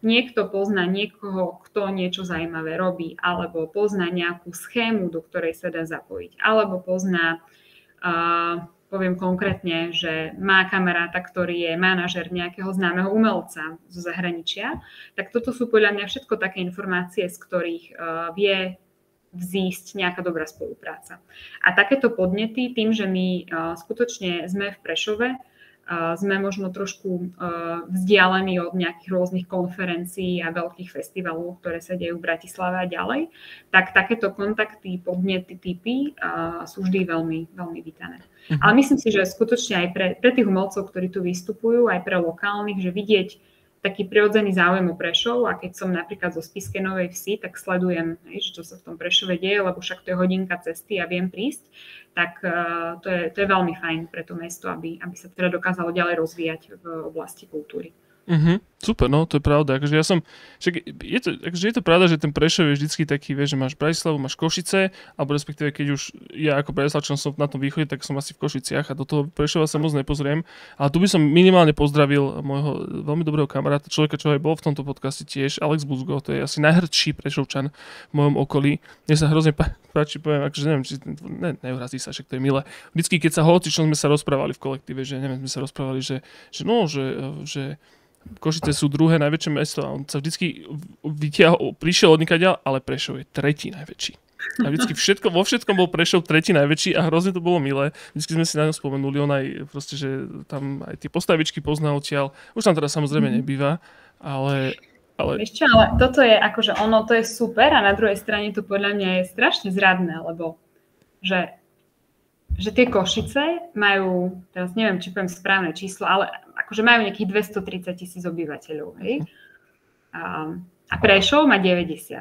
niekto pozná niekoho, kto niečo zaujímavé robí, alebo pozná nejakú schému, do ktorej sa dá zapojiť, alebo pozná, poviem konkrétne, že má kamaráta, ktorý je manažer nejakého známeho umelca zo zahraničia, tak toto sú podľa mňa všetko také informácie, z ktorých vie vzísť nejaká dobrá spolupráca. A takéto podnety, tým, že my skutočne sme v Prešove, sme možno trošku vzdialení od nejakých rôznych konferencií a veľkých festivalov, ktoré sa dejú v Bratislave a ďalej, tak takéto kontakty, podnety, tipy sú vždy veľmi, veľmi vítané. Ale myslím si, že skutočne aj pre tých umelcov, ktorí tu vystupujú, aj pre lokálnych, že vidieť taký prirodzený záujem o Prešov a keď som napríklad zo Spišskej Novej Vsi, tak sledujem, čo sa v tom Prešove deje, lebo však to je hodinka cesty a viem prísť, tak to je veľmi fajn pre to mesto, aby sa teda dokázalo ďalej rozvíjať v oblasti kultúry. Super, no to je pravda. Akože je to pravda, že ten Prešov je vždycky taký, vieš, že máš Bratislavu, máš Košice, alebo respektíve keď už ja ako Bratislavčan som na tom východe, tak som asi v Košiciach a do toho Prešova sa moc nepozriem. Ale tu by som minimálne pozdravil môjho veľmi dobrého kamaráta, človeka, čo aj bol v tomto podcaste tiež, Alex Buzgo, to je asi najhrdší Prešovčan v mojom okolí. Mne sa hrozne páči, poviem, akože neviem, či neurazí sa, však to je milé. Vždycky, keď sa hocičom sme sa rozprávali v kolektíve, že neviem, sme sa rozprávali, že Košice sú druhé najväčšie mesto a on sa vždycky prišiel odnikaďal, ale Prešov je tretí najväčší. A vždycky vo všetkom bol Prešov tretí najväčší a hrozne to bolo milé. Vždycky sme si na ňom spomenuli, on aj proste, že tam aj tie postavičky pozná odtiaľ. Už tam teda samozrejme nebýva, ale... Vieš čo, ale toto je akože ono, to je super a na druhej strane to podľa mňa je strašne zradné, lebo že tie Košice majú, teraz neviem, či poviem správne číslo, ale akože majú nejakých 230 000 obyvateľov, hej? A Prešov má 90.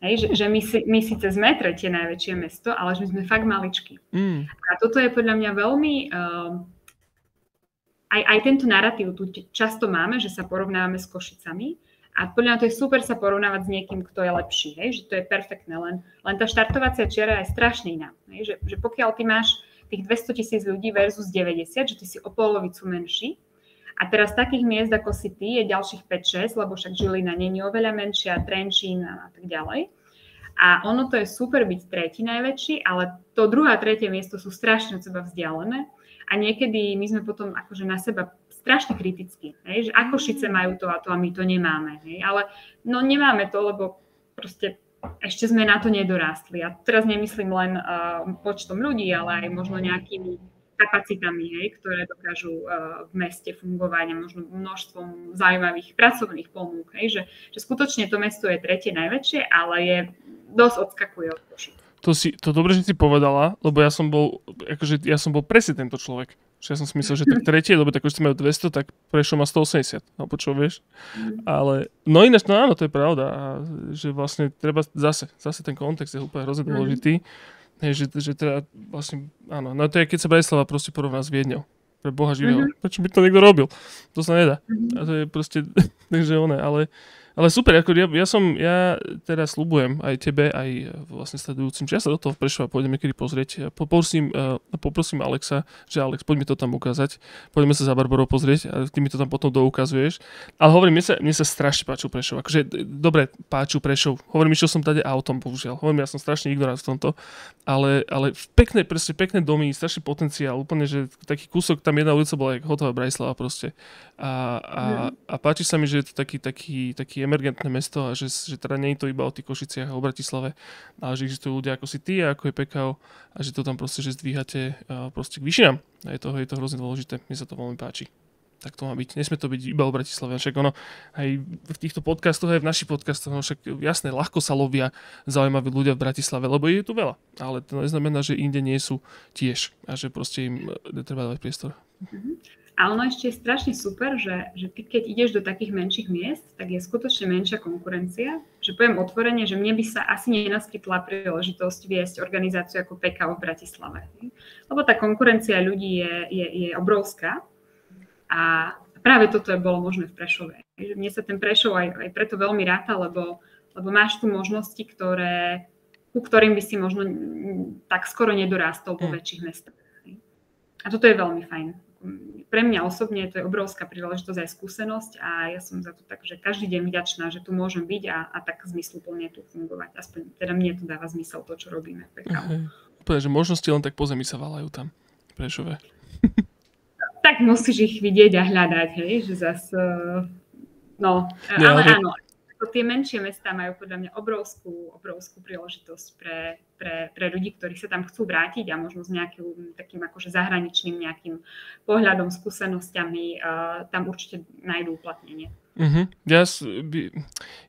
Hej? Že my síce sme tretie najväčšie mesto, ale že my sme fakt maličkí. A toto je podľa mňa veľmi... Aj tento narratív tu často máme, že sa porovnávame s Košicami a podľa mňa to je super sa porovnávať s niekým, kto je lepší, hej? Že to je perfektné, len tá štartovacia čiara je strašne iná. Hej? Že pokiaľ ty máš tých 200 000 ľudí versus 90, že ty si o polovicu menší. A teraz takých miest, ako si ty, je ďalších 5-6, lebo však Žilina nie je oveľa menšia, Trenčín a tak ďalej. A ono to je super byť tretí najväčší, ale to druhé a tretie miesto sú strašne od seba vzdialené. A niekedy my sme potom akože na seba strašne kritickí, že ako Košice majú to a my to nemáme. Hej? Ale no nemáme to, lebo proste ešte sme na to nedorástli. A teraz nemyslím len počtom ľudí, ale aj možno nejakými kapacitami, hej, ktoré dokážu v meste fungovať a možno množstvom zaujímavých pracovných ponúk. Že skutočne to mesto je tretie najväčšie, ale je dosť odskakuje od Košic. To dobre, že si povedala, lebo ja som bol presne tento človek. Že ja som si myslel, že tak tretie, lebo tak už majú 200, tak Prešov má 180. Alebo čo vieš? Ale, no ináč, no áno, to je pravda. A že vlastne treba zase ten kontext je úplne hrozne dôležitý. Že teda vlastne, áno, no to je, keď sa Bratislava proste porovná s Viedňou. Pre Boha živého. Prečo by to niekto robil? To sa nedá. A to je proste, takže ale super, ako ja teda sľubujem aj tebe, aj vlastne sledujúcim, že ja sa do toho Prešova pôjdem niekedy pozrieť. Poprosím Alexa, že Alex, poď mi to tam ukázať. Poďme sa za Barborou pozrieť a ty mi to tam potom doukazuješ. Ale hovorím, mne sa strašne páčil Prešov. Akože dobre, páčil Prešov. Hovorím, išiel som tady autom, bohužiaľ. Hovorím, ja som strašne ignorant v tomto. Ale pekné domy, strašný potenciál. Úplne, že taký kúsok, tam jedna ulica bola jak hotová Bratislava proste. A páči sa mi, že je to taký emergentné mesto a že teda nie je to iba o tých Košiciach a o Bratislave, ale že existujú ľudia ako si ty a ako je PKO a že to tam proste, že zdvíhate proste k výšinám. A je to hrozne dôležité. Mne sa to veľmi páči. Tak to má byť. Nesmie to byť iba o Bratislave. Však ono aj v týchto podcastoch, aj v našich podcastoch, však jasné, ľahko sa lovia zaujímaví ľudia v Bratislave, lebo je tu veľa. Ale to neznamená, že inde nie sú tiež a že proste im treba dávať priestor. A ono ešte je strašne super, že ty keď ideš do takých menších miest, tak je skutočne menšia konkurencia. Že poviem otvorene, že mne by sa asi nenaskytla príležitosť viesť organizáciu ako PKO v Bratislave. Lebo tá konkurencia ľudí je obrovská. A práve toto bolo možné v Prešove. Mne sa ten Prešov aj preto veľmi ráta, lebo máš tu možnosti, ku ktorým by si možno tak skoro nedorástol vo väčších mestách. A toto je veľmi fajn. Pre mňa osobne to je obrovská príležitosť aj skúsenosť a ja som za to tak, že každý deň vďačná, že tu môžem byť a tak zmysluplne tu fungovať. Aspoň teda mne to dáva zmysel to, čo robíme. Úplne, že možnosti len tak po zemi sa valajú tam v Prešove. Tak musíš ich vidieť a hľadať, hej, že zase, ale áno, tie menšie mestá majú podľa mňa obrovskú príležitosť pre ľudí, ktorí sa tam chcú vrátiť a možno s nejakým takým akože zahraničným nejakým pohľadom, skúsenosťami, tam určite nájdú uplatnenie. Ja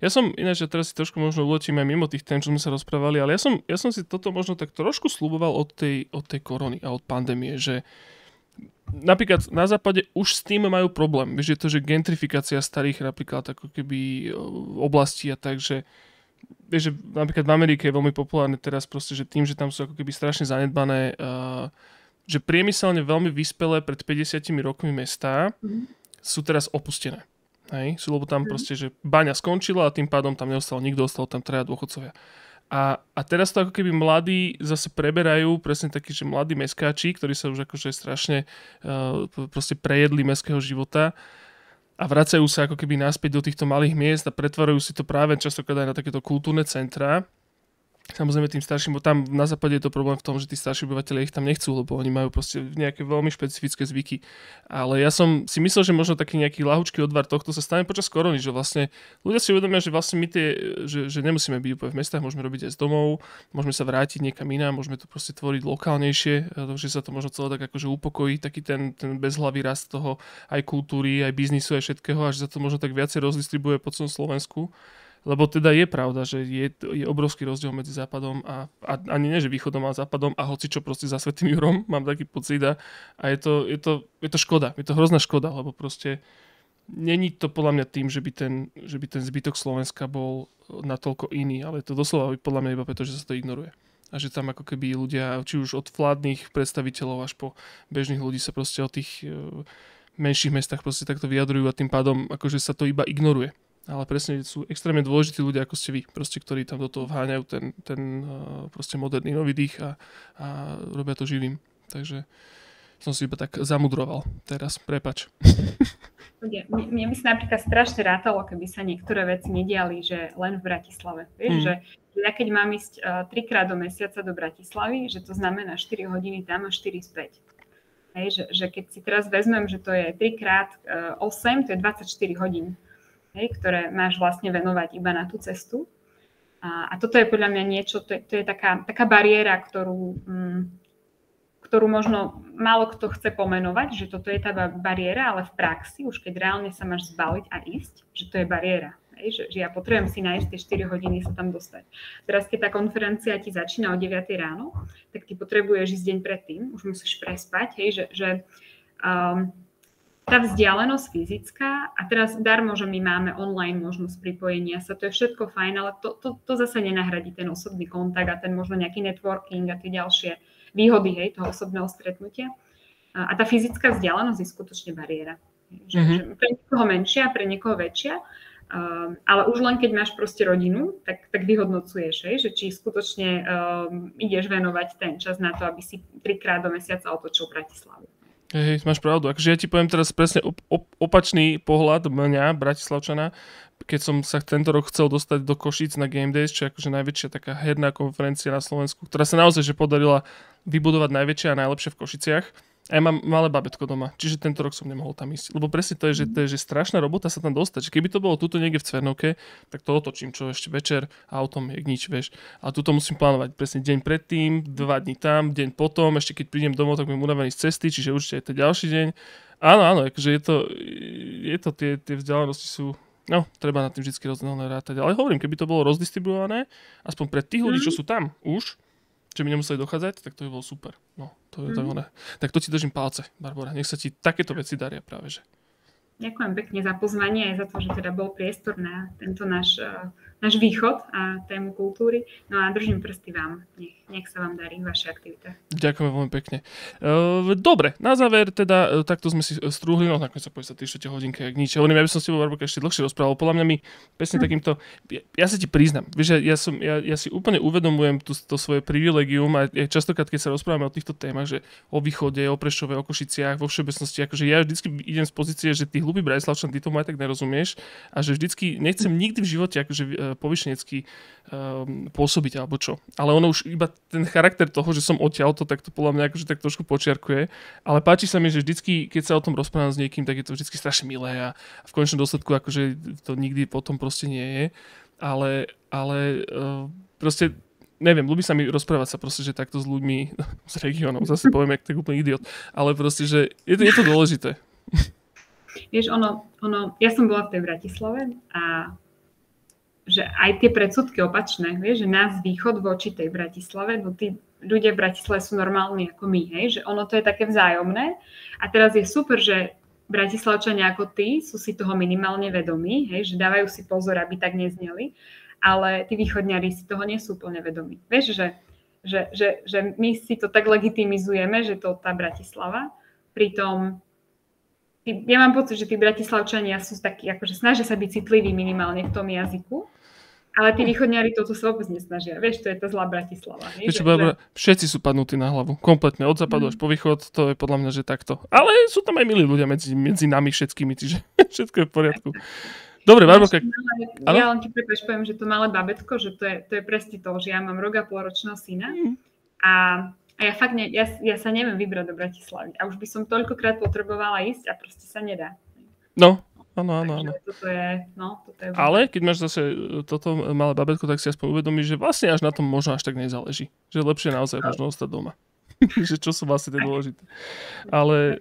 som ináč, teraz si trošku možno uletím aj mimo tých tém, čo sme sa rozprávali, ale ja som si toto možno tak trošku sľuboval od tej korony a od pandémie, že napríklad na západe už s tým majú problém. Vieš, je to, že gentrifikácia starých napríklad ako keby oblastí a tak, že vieš, že napríklad v Amerike je veľmi populárne teraz proste, že tým, že tam sú ako keby strašne zanedbané, že priemyselne veľmi vyspelé pred 50 rokmi mestá sú teraz opustené. Hej? Sú, lebo tam proste, že baňa skončila a tým pádom tam neostal nikto, ostal tam traja dôchodcovia. A teraz to ako keby mladí zase preberajú, presne takí, že mladí meskáči, ktorí sa už akože strašne proste prejedli mestského života a vracajú sa ako keby naspäť do týchto malých miest a pretvárajú si to práve častokrát aj na takéto kultúrne centrá. Samozrejme tým starším, bo tam na západe je to problém v tom, že tí starší obyvateľia ich tam nechcú, lebo oni majú proste nejaké veľmi špecifické zvyky. Ale ja som si myslel, že možno taký nejaký ľahučký odvar tohto sa stane počas korony, že vlastne ľudia si uvedomia, že vlastne my že nemusíme byť úplne v mestách, môžeme robiť aj z domov, môžeme sa vrátiť niekam inám, môžeme to proste tvoriť lokálnejšie, že sa to možno celé tak akože upokojí, taký ten bezhlavý rast toho aj kultúry, aj biznisu, aj všetkého, a že sa to možno tak viacej rozdistribuje po celom Slovensku. Lebo teda je pravda, že je obrovský rozdiel medzi západom a ani nie, že východom a západom a hocičo proste za Svätým Jurom, mám taký pocit a je to škoda, je to hrozná škoda, lebo proste není to podľa mňa tým, že by ten zbytok Slovenska bol natoľko iný, ale je to doslova podľa mňa iba preto, že sa to ignoruje. A že tam ako keby ľudia, či už od vládnych predstaviteľov až po bežných ľudí sa proste o tých menších mestách proste takto vyjadrujú a tým pádom akože sa to iba ignoruje. Ale presne sú extrémne dôležití ľudia, ako ste vy, proste, ktorí tam do toho vháňajú ten proste moderný nový dých a robia to živým. Takže som si iba tak zamudroval teraz, prepáč. Mne by sa napríklad strašne rátalo, keby sa niektoré veci nediali, že len v Bratislave. Vieš, že ja keď mám ísť 3-krát do mesiaca do Bratislavy, že to znamená 4 hodiny tam a 4 späť. Hej, že keď si teraz vezmem, že to je 3x8, to je 24 hodín. Hej, ktoré máš vlastne venovať iba na tú cestu. A toto je podľa mňa niečo, to je taká bariéra, ktorú možno málo kto chce pomenovať, že toto je tá bariéra, ale v praxi, už keď reálne sa máš zbaliť a ísť, že to je bariéra. Hej, že ja potrebujem si nájsť tie 4 hodiny sa tam dostať. Teraz, keď tá konferencia ti začína o 9 ráno, tak ty potrebuješ ísť deň predtým, už musíš prespať, hej, že tá vzdialenosť fyzická a teraz darmo, že my máme online možnosť pripojenia sa, to je všetko fajn, ale to zase nenahradí ten osobný kontakt a ten možno nejaký networking a tie ďalšie výhody, hej, toho osobného stretnutia. A tá fyzická vzdialenosť je skutočne bariéra. Že pre niekoho menšia, pre niekoho väčšia, ale už len keď máš proste rodinu, tak vyhodnocuješ, hej, že či skutočne ideš venovať ten čas na to, aby si 3-krát do mesiaca otočil Bratislavu. Hej, máš pravdu. Akože ja ti poviem teraz presne opačný pohľad mňa, Bratislavčana, keď som sa tento rok chcel dostať do Košíc na Game Days, čo je akože najväčšia taká herná konferencia na Slovensku, ktorá sa naozaj že podarila vybudovať najväčšia a najlepšia v Košiciach. A ja mám malé babetko doma, čiže tento rok som nemohol tam ísť. Lebo presne to je, že strašná robota sa tam dostať. Keby to bolo tuto niekde v Cvernovke, tak to otočím, čo ešte večer autom, jak nič, vieš. A tuto musím plánovať presne deň predtým, 2 dní tam, deň potom, ešte keď prídem domov, tak budem unavený z cesty, čiže určite aj ten ďalší deň. Áno, akože je to tie vzdialenosti sú, no, treba na tým vždycky rozdielne rátať. Ale hovorím, keby to bolo rozdistribuované, aspoň pre tých ľudí, čo sú tam už, že by nemuseli dochádzať, tak to by bolo super. No, to je tak. Tak to ti držím palce, Barbora. Nech sa ti takéto veci daria práve, že. Ďakujem pekne za pozvanie aj za to, že teda bol priestor na tento náš východ a tému kultúry. No a držím prsty vám. Nech sa vám darí vaše aktivita. Ďakujem veľmi pekne. Dobre, na záver teda, takto sme si strúhli, no nakoniec sa povie sa 3/4 hodinka, jak nič. Hovorím, ja by som s tebou, Barborka, ešte dlhšie rozprával. Podľa mňa mi presne takýmto, ja sa ti priznám, vieš, ja si úplne uvedomujem to svoje privilegium a častokrát, keď sa rozprávame o týchto témach, že o východe, o Prešove, o Košiciach, vo všeobecnosti, akože ja vždycky idem z pozície, že ty hlupý Bratislavčan, ty tomu aj tak nerozumieš a že vždycky nechcem nikdy v živote akože povyšenecky pôsobiť alebo čo. Ale ono už iba ten charakter toho, že som odtiaľto, tak to podľa mňa akože tak trošku počiarkuje. Ale páči sa mi, že vždycky, keď sa o tom rozprávam s niekým, tak je to vždycky strašne milé a v konečnom dôsledku akože to nikdy potom proste nie je. Ale proste neviem, ľúbi sa mi rozprávať sa proste, že takto s ľuďmi z regiónov, zase poviem, jak tak úplne idiot. Ale proste, že je to dôležité. Vieš, ja som bola v tej Bratislave a že aj tie predsudky opačné, vieš, že nás východ voči tej Bratislave, no tí ľudia v Bratislave sú normálni ako my, hej, že ono to je také vzájomné a teraz je super, že Bratislavčania ako ty sú si toho minimálne vedomí, hej, že dávajú si pozor, aby tak nezneli, ale tí východňari si toho nie sú úplne vedomí. Vieš, že my si to tak legitimizujeme, že to tá Bratislava, pritom ja mám pocit, že tí Bratislavčania sú takí, akože snažia sa byť citliví minimálne v tom jazyku, ale tí východňari toto sa vôbec nesnažia. Vieš, to je tá zlá Bratislava. Všetci sú padnutí na hlavu. Kompletne. Od západu až po východ. To je podľa mňa, že takto. Ale sú tam aj milí ľudia medzi nami všetkými. Čiže všetko je v poriadku. Dobre, Barborka. Ja len ti poviem, že to malé babetko, že to je presne to, že ja mám rok a polročného syna a ja fakt ja sa neviem vybrať do Bratislavy. A už by som toľkokrát potrebovala ísť a proste sa nedá. No, áno. Toto je. Ale keď máš zase toto malé babetko, tak si aspoň uvedomíš, že vlastne až na tom možno až tak nezáleží. Že lepšie naozaj možno ostať doma. Že čo sú vlastne tie dôležité. Ale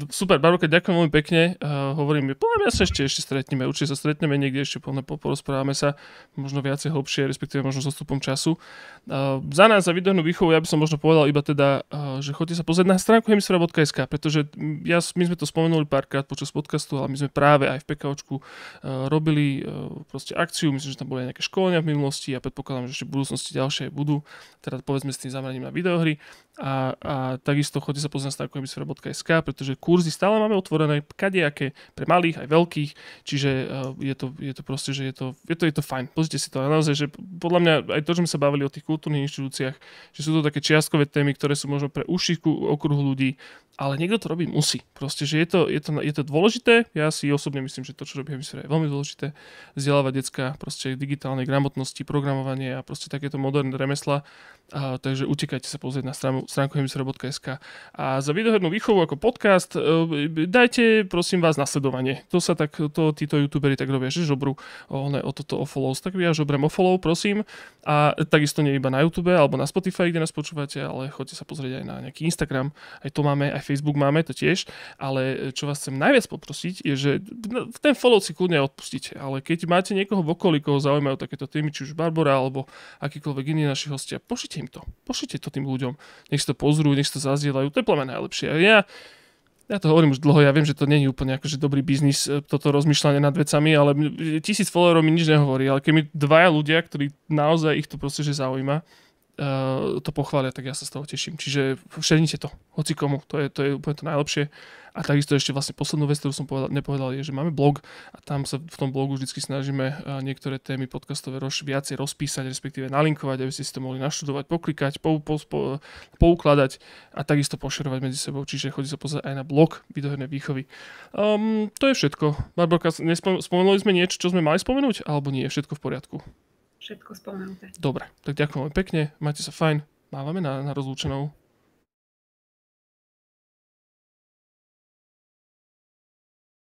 super, Barborka, ďakujem veľmi pekne. Hovorím, podľa mňa sa ešte stretneme. Určite sa stretneme niekde ešte, porozprávame sa možno viacej hlbšie, respektíve možno s odstupom času. Za nás, za videohnú výchovu, ja by som možno povedal iba teda, že choďte sa pozrieť na stránku hemisfera.sk, pretože my sme to spomenuli párkrát počas podcastu, ale my sme práve aj v PKOčku robili proste akciu, myslím, že tam boli aj nejaké školenia v minulosti a predpokladám, že ešte v budúcnosti ďalšie budú, teda povedzme s tým zameraním na videohry. A takisto choďte sa pozrieť na stránku hemisfera.sk, pretože kurzy stále máme otvorené kadejaké pre malých aj veľkých, čiže je to proste, že je to fajn. Pozrite si to. A naozaj, že podľa mňa aj to, že sme sa bavili o tých kultúrnych inštitúciách, že sú to také čiastkové témy, ktoré sú možno pre užší okruh ľudí, ale niekto to robiť musí. Proste, že je to dôležité. Ja si osobne myslím, že to, čo robí Hemisféra, je veľmi dôležité. Vzdelávať decka proste digitálnej gramotnosti, programovanie a proste takéto moderné remesla. Takže utekajte sa pozrieť na stránku hemisfera.sk. A za videohernú výchovu ako podcast dajte, prosím vás, nasledovanie. To títo youtuberi tak robia, že žobrú o follows. Tak ja žobrem o follow, prosím. A takisto nie iba na YouTube alebo na Spotify, kde nás počúvate, ale choďte sa pozrieť aj na nejaký Instagram. Aj to máme, aj Facebook máme, to tiež. Ale čo vás chcem najviac poprosiť, je, že ten follow si kľudne odpustíte. Ale keď máte niekoho v okolí, koho zaujímajú takéto témy, či už Barbora alebo akýkoľvek iní naši hostia, pošlite im to. Pošlite to tým ľuďom. Nech si to pozrú, nech si to zazdieľajú. To je podľa mňa najlepšie. Ja to hovorím už dlho, ja viem, že to nie je úplne akože dobrý biznis, toto rozmýšľanie nad vecami, ale 1000 followerov mi nič nehovorí, ale keď mi dvaja ľudia, ktorí naozaj ich to proste že zaujíma, to pochvália, tak ja sa z toho teším. Čiže šernite to, hoci komu, to je úplne to najlepšie. A takisto ešte vlastne poslednú vec, ktorú som nepovedal, je, že máme blog a tam sa v tom blogu vždy snažíme niektoré témy podcastové viacej rozpísať, respektíve nalinkovať, aby ste si to mohli naštudovať, poklikať, poukladať a takisto pošerovať medzi sebou. Čiže chodí sa pozrieť aj na blog videohernej výchovy. To je všetko. Barborka, spomenuli sme niečo, čo sme mali spomenúť, alebo nie? Je všetko v poriadku? Všetko spomenuté. Dobre, tak ďakujem pekne, majte sa fajn, mávame na rozlúčenou.